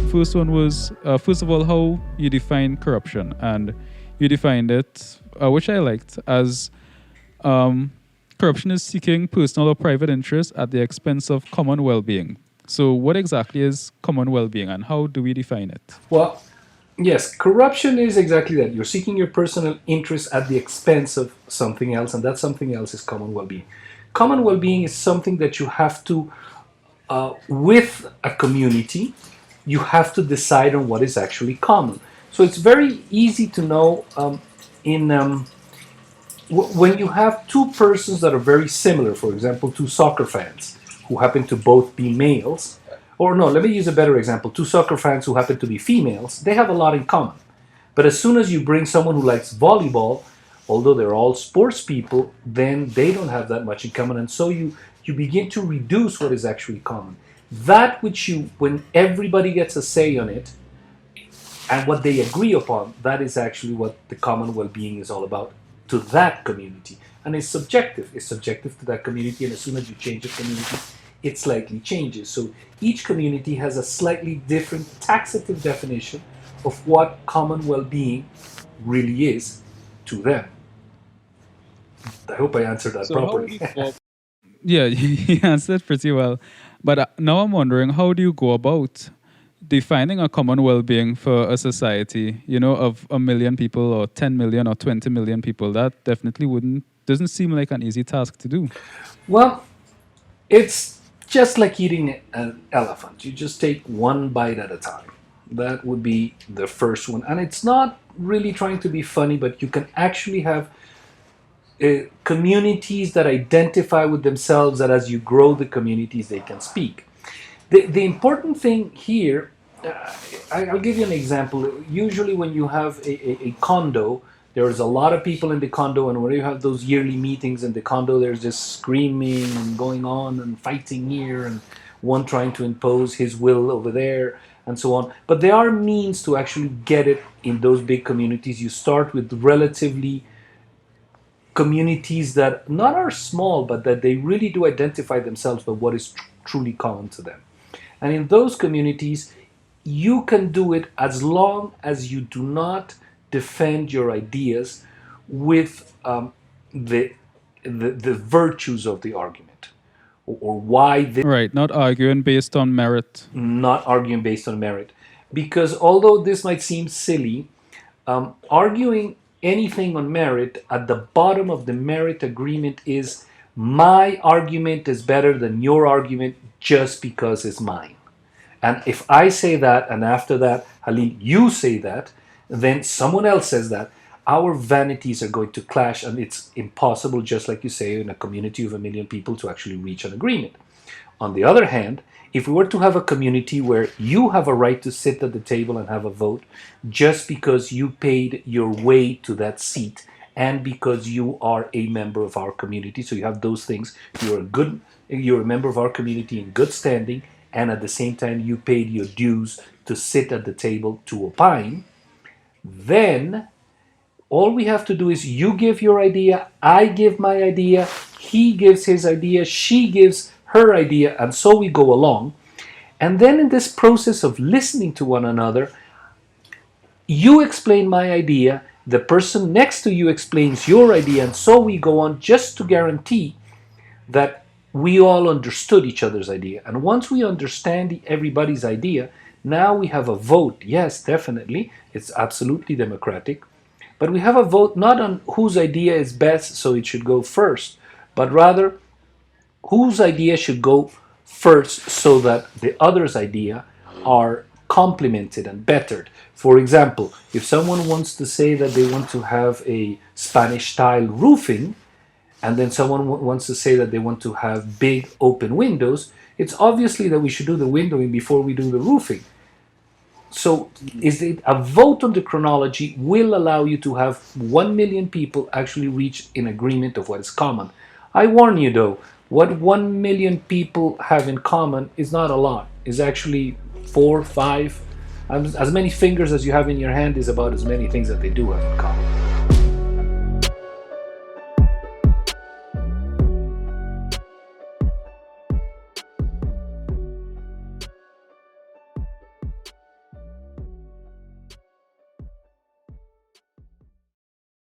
first one was, first of all, how you define corruption. And you defined it, which I liked, as corruption is seeking personal or private interest at the expense of common well-being. So what exactly is common well-being and how do we define it? Well, yes, corruption is exactly that. You're seeking your personal interest at the expense of something else, and that something else is common well-being. Common well-being is something that you have to, with a community, you have to decide on what is actually common. So it's very easy to know when you have two persons that are very similar, for example, two soccer fans who happen to both be males, or no, let me use a better example, two soccer fans who happen to be females, they have a lot in common. But as soon as you bring someone who likes volleyball, although they're all sports people, then they don't have that much in common, and so you begin to reduce what is actually common. That which when everybody gets a say on it, and what they agree upon, that is actually what the common well-being is all about to that community. And it's subjective. It's subjective to that community, and as soon as you change a community, it slightly changes. So each community has a slightly different taxative definition of what common well-being really is to them. I hope I answered that properly. Yeah, you answered pretty well. But now I'm wondering, how do you go about defining a common well-being for a society, of 1 million people or 10 million or 20 million people? That definitely doesn't seem like an easy task to do. Well, it's just like eating an elephant. You just take one bite at a time. That would be the first one. And it's not really trying to be funny, but you can actually have communities that identify with themselves, that as you grow the communities, they can speak. The important thing here, I'll give you an example. Usually when you have a condo, there's a lot of people in the condo, and when you have those yearly meetings in the condo, there's just screaming and going on and fighting here, and one trying to impose his will over there, and so on. But there are means to actually get it in those big communities. You start with relatively communities that not are small, but that they really do identify themselves by what is truly common to them. And in those communities, you can do it as long as you do not defend your ideas with the virtues of the argument, or why they... Right, not arguing based on merit. Not arguing based on merit. Because although this might seem silly, arguing anything on merit, at the bottom of the merit agreement is my argument is better than your argument just because it's mine. And if I say that, and after that, Halim, you say that, then someone else says that, our vanities are going to clash, and it's impossible, just like you say, in a community of 1 million people to actually reach an agreement. On the other hand, if we were to have a community where you have a right to sit at the table and have a vote just because you paid your way to that seat and because you are a member of our community, so you have those things, you're a member of our community in good standing, and at the same time you paid your dues to sit at the table to opine, then all we have to do is you give your idea, I give my idea, he gives his idea, she gives her idea, and so we go along. And then in this process of listening to one another, you explain my idea, the person next to you explains your idea, and so we go on, just to guarantee that we all understood each other's idea. And once we understand everybody's idea, now we have a vote. Yes, definitely, it's absolutely democratic. But we have a vote not on whose idea is best, so it should go first, but rather whose idea should go first so that the other's idea are complemented and bettered. For example, if someone wants to say that they want to have a Spanish-style roofing, and then someone wants to say that they want to have big open windows, it's obviously that we should do the windowing before we do the roofing. So a vote on the chronology will allow you to have 1 million people actually reach an agreement of what is common. I warn you though, what 1 million people have in common is not a lot. It's actually 4, 5. As many fingers as you have in your hand is about as many things that they do have in common.